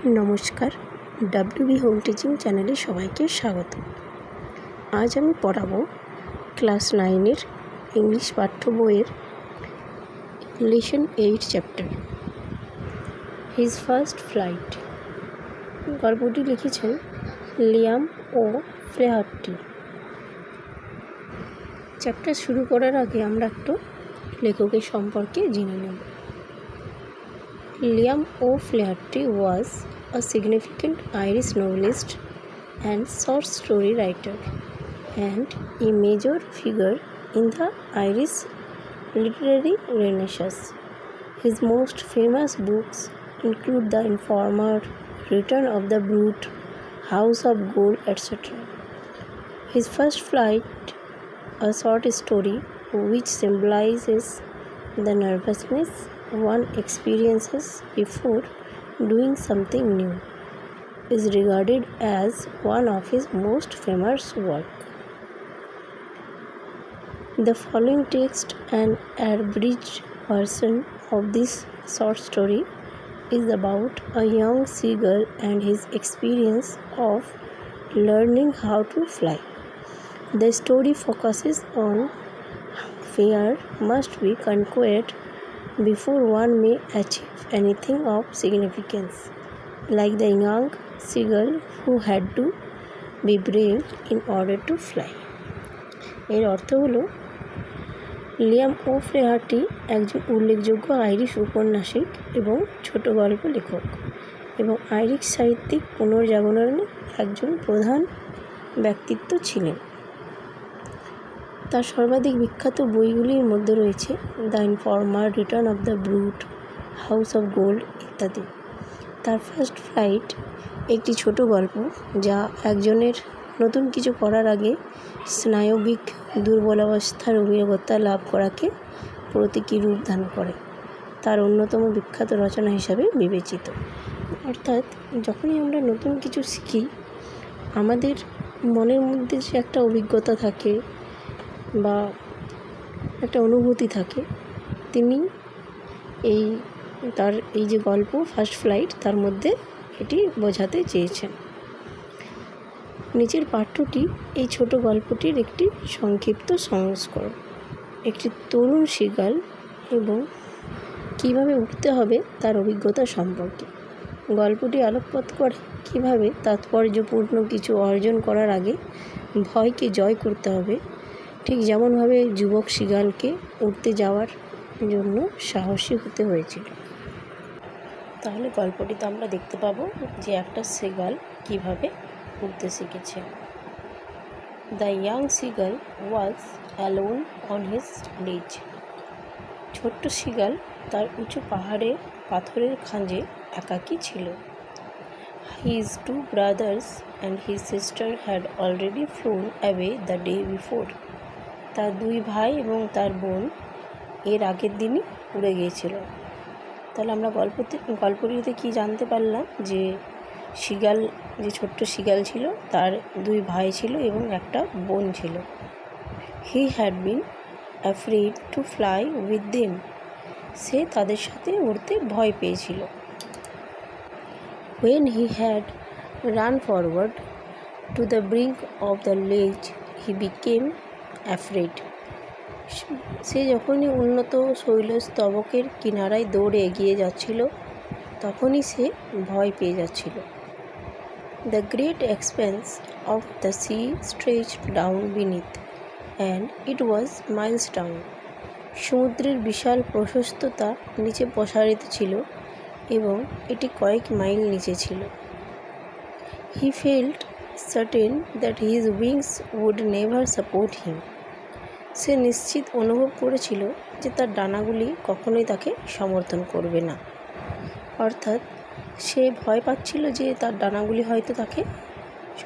নমস্কার, WB home teaching চ্যানেলে সবাইকে স্বাগত। আজ আমি পড়াবো ক্লাস 9-এর ইংলিশ পাঠ্য বইয়ের lesson 8 chapter his first flight. গল্পটি লিখেছেন লিয়াম ও ফ্লেহার্টি। চ্যাপ্টার শুরু করার আগে আমরা একটু লেখকের সম্পর্কে জেনে নেব। Liam O'Flaherty was a significant Irish novelist and short story writer, and a major figure in the Irish literary renaissance. His most famous books include The Informer, Return of the Brute, House of Gold, etc. His First Flight, a short story which symbolizes the nervousness one experiences before doing something new, is regarded as one of his most famous work. The following text, an abridged version of this short story, is about a young seagull and his experience of learning how to fly. The story focuses on fear must be conquered before one may achieve anything of significance, like the young seagull who had to be brave in order to fly. এর অর্থ হলো, Liam ও ফ্লেহার্টি একজন উল্লেখযোগ্য Irish উপন্যাসিক এবং ছোট গল্প লেখক এবং আইরিশ সাহিত্যিক পুনর্জাগরণের একজন প্রধান ব্যক্তিত্ব ছিলেন। তার সর্বাধিক বিখ্যাত বইগুলির মধ্যে রয়েছে the informer, return of the brute, house of gold ইত্যাদি। তার ফার্স্ট ফ্লাইট একটি ছোট গল্প যা একজনের নতুন কিছু করার আগে স্নায়বিক দুর্বলাবস্থার অভিজ্ঞতা লাভ করাকে প্রতীকী রূপ দান করে, তার অন্যতম বিখ্যাত রচনা হিসাবে বিবেচিত। অর্থাৎ যখনই আমরা নতুন কিছু শিখি, আমাদের মনের মধ্যে যে একটা অভিজ্ঞতা থাকে বা একটা অনুভূতি থাকে, তিনি তার যে গল্প ফার্স্ট ফ্লাইট তার মধ্যে এটি বোঝাতে চেয়েছেন। নিচের পাঠ্যটি এই ছোট গল্পটির একটি সংক্ষিপ্ত সংস্করণ। একটি তরুণ সিগাল এবং কীভাবে উঠতে হবে তার অভিজ্ঞতা সম্পর্কে। গল্পটি আলোকপাত করে কীভাবে তাৎপর্যপূর্ণ কিছু অর্জন করার আগে ভয়কে জয় করতে হবে, ঠিক যেমনভাবে যুবক সিগালকে উঠতে যাওয়ার জন্য সাহসী হতে হয়েছিল। তাহলে গল্পটিতে আমরা দেখতে পাবো যে একটা সিগাল কিভাবে উঠতে শিখেছে। The young seagull was alone on his ledge. ছোট্ট সিগাল তার উঁচু পাথরের খাঁজে একাকী ছিল। His two brothers and his sister had already flown away the day before. তার দুই ভাই এবং তার বোন এর আগের দিনই উড়ে গিয়েছিল। তাহলে আমরা গল্পটিতে কি জানতে পারলাম, যে ছোট্ট সিগাল ছিল, তার দুই ভাই ছিল এবং একটা বোন ছিল। He had been afraid to fly with them. সে তাদের সাথে উড়তে ভয় পেয়েছিল। When he had run forward to the brink of the ledge, he became afraid. সে যখনই উন্নত শৈলস্তবকের কিনারায় দৌড়ে এগিয়ে যাচ্ছিল, তখনই সে ভয় পেয়ে যাচ্ছিল। The great expanse of the sea stretched down beneath, and it was miles down. সমুদ্রের বিশাল প্রশস্ততা নিচে প্রসারিত ছিল এবং এটি কয়েক মাইল নিচে ছিল। He felt certain that his wings would never support him. সে নিশ্চিত অনুভব করেছিল যে তার ডানাগুলি কখনোই তাকে সমর্থন করবে না। অর্থাৎ সে ভয় পাচ্ছিল যে তার ডানাগুলি হয়তো তাকে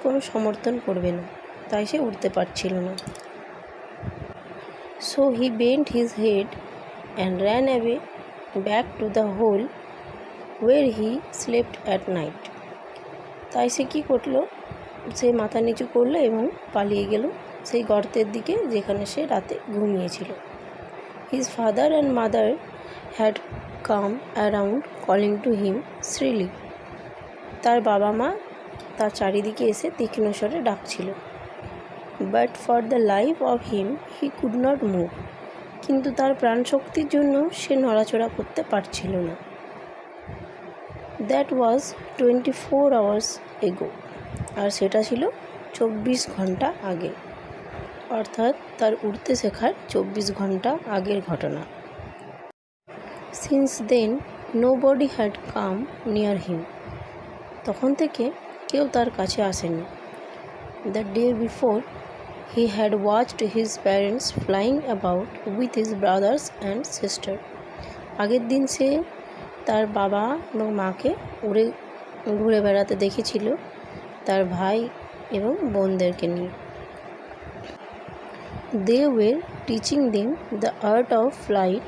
কোনো সমর্থন করবে না, তাই সে উঠতে পারছিল না। So he bent his head and ran away back to the hole where he slept at night. তাই সে কী করলো, সে মাথা নিচু করলো এবং পালিয়ে গেল সেই গর্তের দিকে যেখানে সে রাতে ঘুমিয়েছিল। His father and mother had come around calling to him shrilly. তার বাবা মা তার চারিদিকে এসে তীক্ষ্ণ স্বরে ডাকছিল। But for the life of him he could not move. কিন্তু তার প্রাণশক্তির জন্য সে নড়াচড়া করতে পারছিল না। দ্যাট ওয়াজ 24 hours এগো। আর সেটা ছিল 24 ঘন্টা আগে, অর্থাৎ তার উড়তে শেখার 24 ঘন্টা আগের ঘটনা। Since then nobody had come near him. তখন থেকে কেউ তার কাছে আসেনি। The day before he had watched his parents flying about with his brothers and sister. আগের দিন সে তার বাবা এবং মাকে ঘুরে বেড়াতে দেখেছিল তার ভাই এবং বোনদেরকে নিয়ে। They were teaching them the art of flight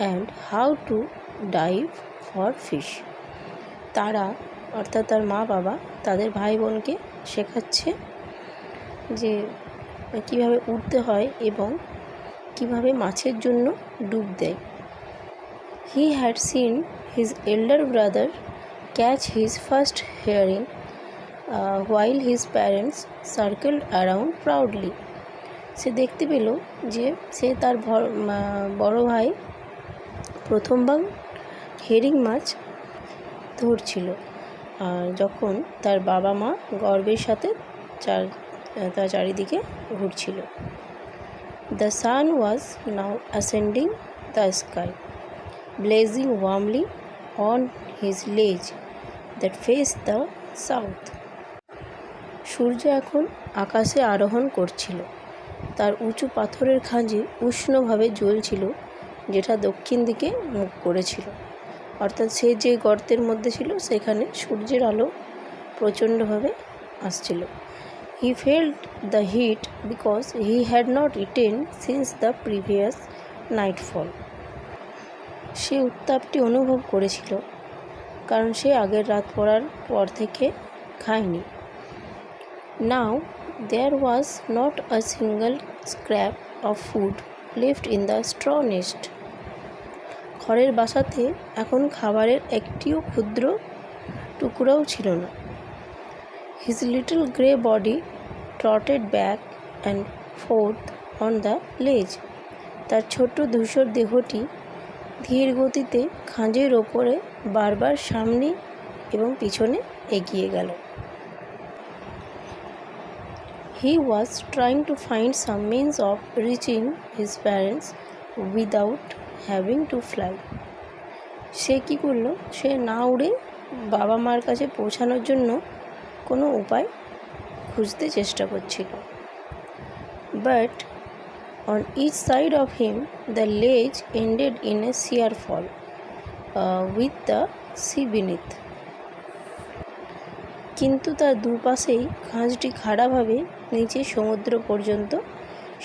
and how to dive for fish. তারা অর্থাৎ তার মা বাবা তাদের ভাই বোনকে শেখাচ্ছে যে কীভাবে উড়তে হয় এবং কীভাবে মাছের জন্য ডুব দেয়। He had seen his elder brother catch his first hearing while his parents circled around proudly. সে দেখতে পেল যে সে তার বড় ভাই প্রথমবার হেরিং মাছ ধরছিল, আর যখন তার বাবা মা গর্বের সাথে তার চারিদিকে ঘুরছিল। The sun was now ascending the sky, blazing warmly on his লেজ দ্যাট ফেস দ্য সাউথ। সূর্য এখন আকাশে আরোহণ করছিল। তার উঁচু পাথরের খাঁজে উষ্ণভাবে জ্বলছিল, যেটা দক্ষিণ দিকে মুখ করেছিল। অর্থাৎ সে যে গর্তের মধ্যে ছিল সেখানে সূর্যের আলো প্রচণ্ডভাবে আসছিল। He felt the heat because he had not eaten since the previous nightfall. সে উত্তাপটি অনুভব করেছিল কারণ সে আগের রাত পড়ার পর থেকে খায়নি। Now there was not a single scrap of food left in the straw nest. খড়ের বাসাতে এখন খাবারের একটিও ক্ষুদ্র টুকরাও ছিল না। His little grey body trotted back and forth on the ledge. তার ছোট্ট ধূসর দেহটি ধীর গতিতে খাঁজের ওপরে বারবার সামনে এবং পিছনে এগিয়ে গেল। He was trying to find some means of reaching his parents without having to fly. সে কী করলো? সে না উড়ে বাবা মার কাছে পৌঁছানোর জন্য কোনো উপায় খুঁজতে চেষ্টা করছিল। But on each side of him the ledge ended in a sheer fall with the sea beneath. কিন্তু তার দুপাশেই খাঁজটি খাড়াভাবে নিচে সমুদ্র পর্যন্ত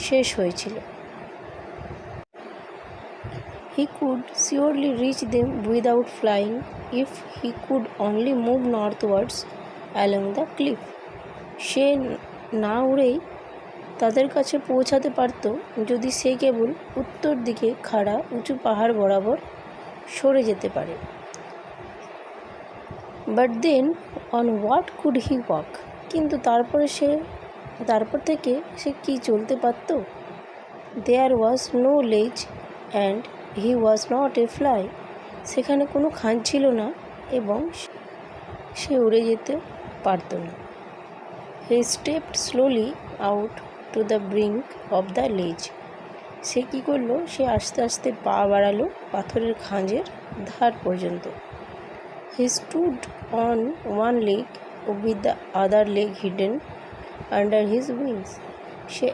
শেষ হয়েছিল। He could surely reach them without flying if he could only move northwards along the cliff. সে না উড়েই তাদের কাছে পৌঁছাতে পারত যদি সে কেবল উত্তর দিকে খাড়া উঁচু পাহাড় বরাবর সরে যেতে পারে। But then on what could he walk? কিন্তু তারপর থেকে সে কি চলতে পারত? There was no ledge and he was not a fly. সেখানে কোনো খাঁজ ছিল না এবং সে উড়ে যেতে পারত না। He stepped slowly out to the brink of the ledge. সে কী করলো? সে আস্তে আস্তে পা বাড়ালো পাথরের খাঁজের ধার পর্যন্ত। He stood on one leg with the other leg hidden under his wings. সে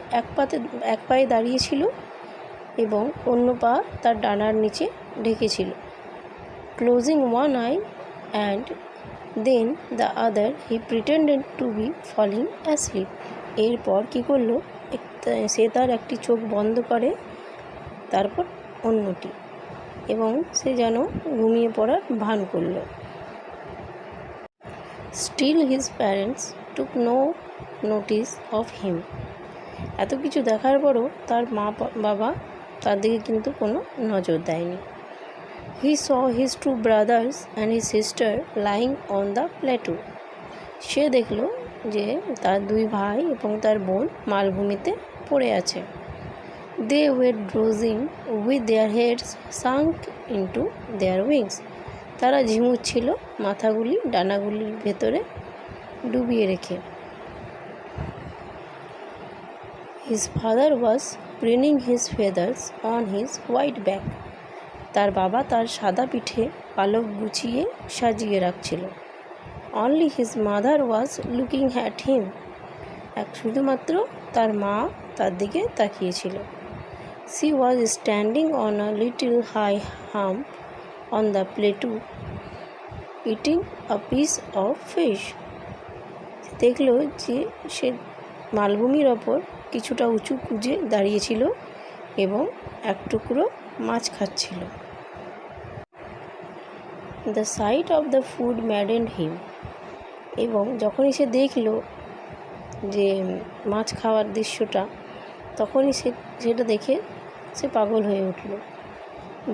এক পায়ে দাঁড়িয়েছিল এবং অন্য পা তার ডানার নিচে ঢেকেছিল। Closing one eye and then the other, he pretended to be falling asleep. এরপর কী করলো? সে তার একটি চোখ বন্ধ করে, তারপর অন্যটি, এবং সে যেন ঘুমিয়ে পড়ার ভান করল। Still his parents took no notice of him. এত কিছু দেখার পরও তার মা বাবা তার দিকে কিন্তু কোনো নজর দেয়নি। He saw his two brothers and his sister lying on the plateau. সে দেখল যে তার দুই ভাই এবং তার বোন মালভূমিতে পড়ে আছে. They were dozing with their heads sunk into their wings. তারা ঝিমুচ্ছিল মাথাগুলি ডানাগুলির ভেতরে ডুবিয়ে রেখে. His father was preening his feathers on his white back. তার বাবা তার সাদা পিঠে পালক গুছিয়ে সাজিয়ে রাখছিল. Only his mother was looking at him. শুধুমাত্র তার মা তার দিকে তাকিয়েছিল. She was standing on a little high hump on the plateau, eating a piece of fish. দেখল যে সে মালভূমির ওপর কিছুটা উঁচু কুঁজে দাঁড়িয়েছিল এবং এক টুকরো মাছ খাচ্ছিল. The sight of the food maddened him. এবং যখনই সে দেখল যে মাছ খাওয়ার দৃশ্যটা, তখনই সেটা দেখে সে পাগল হয়ে উঠল.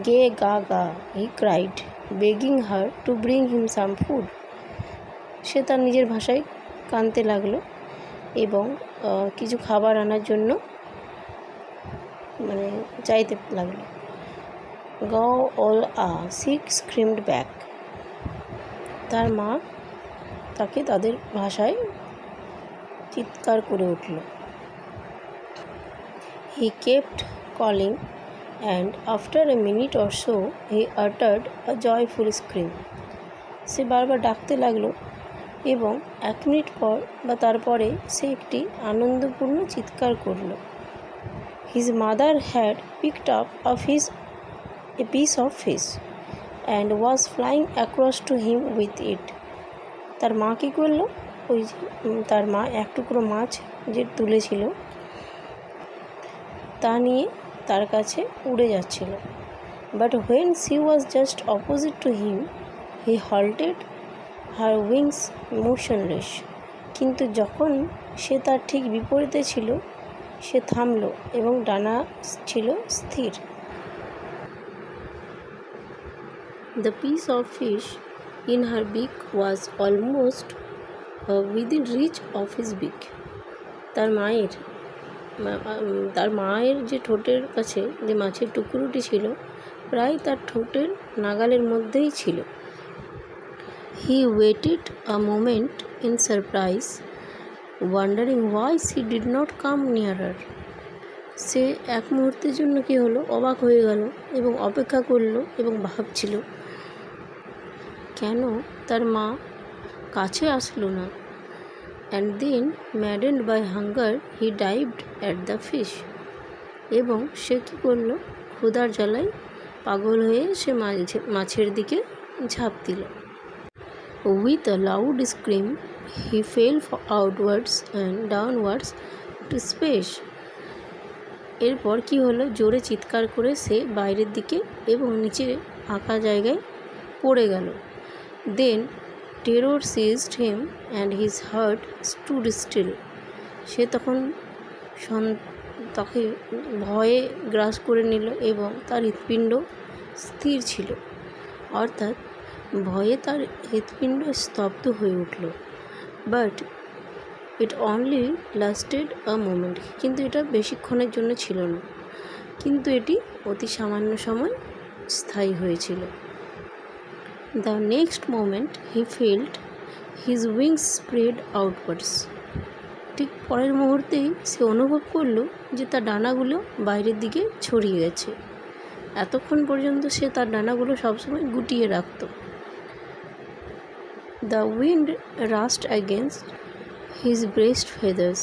গে গা গা, he cried, begging her to bring him some food. সে তার নিজের ভাষায় কাঁদতে লাগলো এবং কিছু খাবার আনার জন্য চাইতে লাগলো. গো অল সি স্ক্রিমড ব্যাক. তার মা তাকে তাদের ভাষায় চিৎকার করে উঠল. He kept calling and after a minute or so he uttered a joyful scream. সে বারবার ডাকতে লাগলো এবং 1 মিনিট পর বা তারপরে সে একটি আনন্দপূর্ণ চিৎকার করল. His mother had picked up a piece of fish and was flying across to him with it. তার মা কী করলো, তার মা এক টুকরো মাছ যে তুলেছিল তা নিয়ে তার কাছে উড়ে যাচ্ছিল. But when she was just opposite to him he halted her wings motionless. কিন্তু যখন সে তার ঠিক বিপরীতে ছিল সে থামল এবং ডানা ছিল স্থির. The piece of fish in her beak was almost within reach of his beak. তার মায়ের যে ঠোঁটের কাছে যে মাছের টুকরোটি ছিল প্রায় তার ঠোঁটের নাগালের মধ্যেই ছিল. He waited a moment in surprise, wondering why she did not come nearer. সে এক মুহূর্তের জন্য কি হলো অবাক হয়ে গেল এবং অপেক্ষা করল এবং ভাবছিল কেন তার মা কাছে আসলো না. And then maddened by hunger he dived at the fish. এবং সে কী করলো, ক্ষুধার জ্বালায় পাগল হয়ে সে মাছের দিকে ঝাঁপ দিল. With a loud scream he fell outwards and downwards to space. এরপর কি হলো, জোরে চিৎকার করে সে বাইরের দিকে এবং নিচে ফাঁকা জায়গায় পড়ে গেল. Then terror seized him and his heart stood still. সে তখন তাকে ভয়ে গ্রাস করে নিল এবং তার হৃৎপিণ্ড স্থির ছিল, অর্থাৎ ভয়ে তার হৃৎপিণ্ড স্তব্ধ হয়ে উঠল. But it only lasted a moment. কিন্তু এটা বেশিক্ষণের জন্য ছিল না, কিন্তু এটি অতি সামান্য সময় স্থায়ী হয়েছিল. The next moment he felt his wings spread outwards. ঠিক পরের মুহূর্তেই সে অনুভব করল যে তার ডানাগুলো বাইরের দিকে ছড়িয়ে গেছে. এতক্ষণ পর্যন্ত সে তার ডানাগুলো সবসময় গুটিয়ে রাখত. The wind rushed against his breast feathers,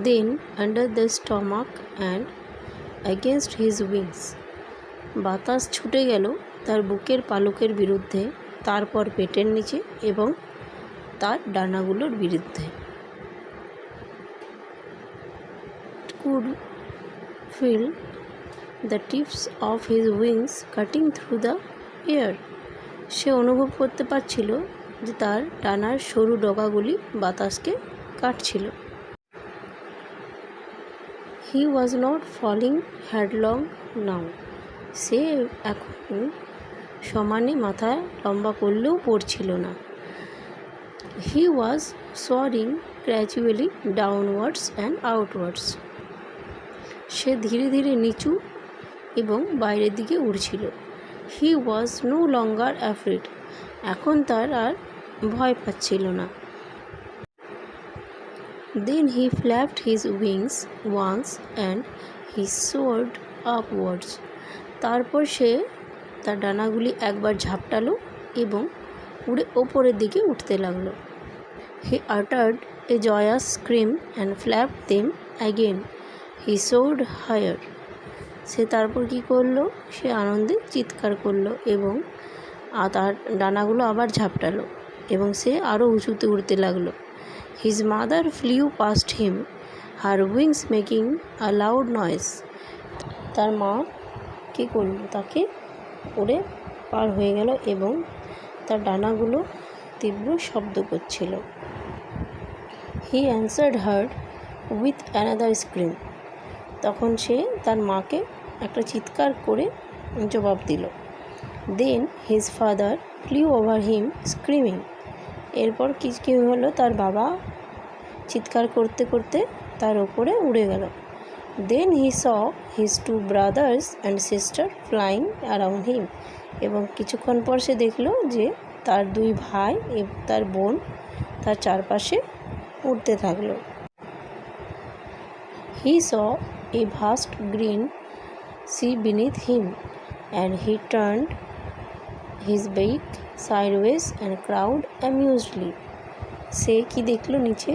then under the stomach and against his wings. বাতাস ছুটে গেল তার বুকের পালকের বিরুদ্ধে, তারপর পেটের নিচে এবং তার ডানাগুলোর বিরুদ্ধে. Could feel the tips of his wings cutting through the air. সে অনুভব করতে পারছিল যে তার ডানার সরু ডগাগুলি বাতাসকে কাটছিল. He was not falling headlong now. সে এখন সমানে মাথা লম্বা করলেও পড়ছিল না। হি ওয়াজ soaring gradually downwards and outwards. সে ধীরে ধীরে নিচু এবং বাইরের দিকে উড়ছিল। হি ওয়াজ নো লঙ্গার অ্যাফ্রেড। এখন তার আর ভয় পাচ্ছিল না। Then he flapped his wings once and he soared upwards. তারপর সে তার ডানাগুলি একবার ঝাপটালো এবং উড়ে ওপরের দিকে উঠতে লাগলো। He uttered a joyous scream and flapped them again. He soared higher. সে তারপর কী করলো? সে আনন্দে চিৎকার করলো এবং তার ডানাগুলো আবার ঝাপটালো এবং সে আরও উঁচুতে উড়তে লাগলো। His mother flew past him, her wings making a loud noise. তার মা কী করলো? তাকে উড়ে পার হয়ে গেল এবং তার ডানাগুলো তীব্র শব্দ করছিল। He answered her with another scream. তখন সে তার মাকে একটা চিৎকার করে জবাব দিল। Then his father flew over him screaming. এরপর কী হলো? তার বাবা চিৎকার করতে করতে তার ওপরে উড়ে গেল। Then he saw his two brothers and sister flying around him. এবং কিছুক্ষণ পর সে দেখলো যে তার দুই ভাই এবং তার বোন তার চারপাশে উড়তে থাকলো। He saw a vast green sea beneath him, and he turned his beak sideways and crowed amusedly. সে কি দেখল? নিচে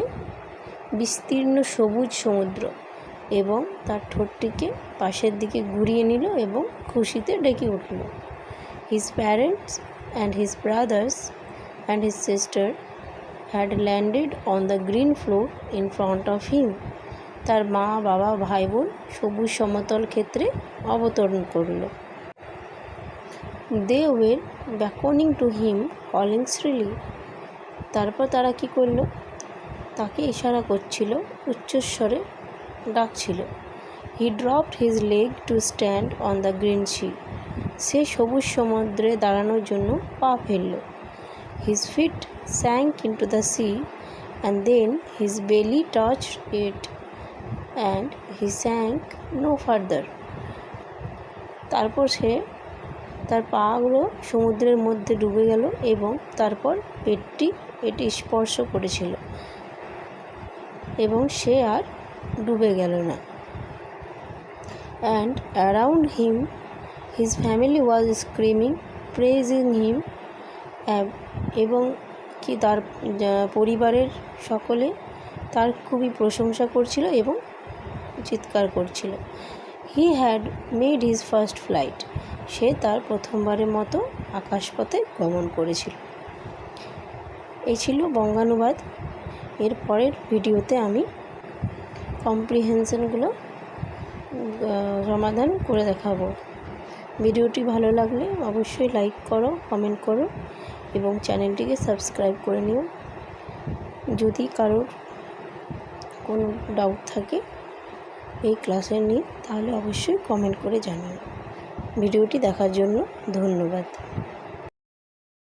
বিস্তীর্ণ সবুজ সমুদ্র এবং তার ঠোঁটটিকে পাশের দিকে ঘুরিয়ে নিল এবং খুশিতে ডেকে উঠল। His parents and his brothers and his sister had landed on the green floor in front of him. তার মা, বাবা, ভাই বোন সবুজ সমতল ক্ষেত্রে অবতরণ করল। They were beckoning to him calling shrilly. তারপর তারা কি করল? তাকে ইশারা করছিল, উচ্চস্বরে ডাকছিল। He dropped his leg to stand on the green sea. সে সবুজ সমুদ্রে দাঁড়ানোর জন্য পা ফেলল। His feet sank into the sea and then his belly touched it and he sank no further. তারপর সে তার পাগুলো সমুদ্রের মধ্যে ডুবে গেল এবং তারপর পেটটি এটি স্পর্শ করেছিল এবং সে আর ডুবে গেল না। And around him his family was screaming praising him. এবং কি তার পরিবারের সকলে তার খুবই প্রশংসা করছিল এবং চিৎকার করছিল। He had made his first flight. সে তার প্রথমবারের মতো আকাশপথে গমন করেছিল। এই ছিল বঙ্গানুবাদ। এর পরের ভিডিওতে আমি কম্প্রিহেনশনগুলো সমাধান করে দেখাবো। ভিডিওটি ভালো লাগলে অবশ্যই লাইক করো, কমেন্ট করো এবং চ্যানেলটিকে সাবস্ক্রাইব করে নিও। যদি কারোর কোনো ডাউট থাকে এই ক্লাসে নিয়ে তাহলে অবশ্যই কমেন্ট করে জানিও। ভিডিওটি দেখার জন্য ধন্যবাদ।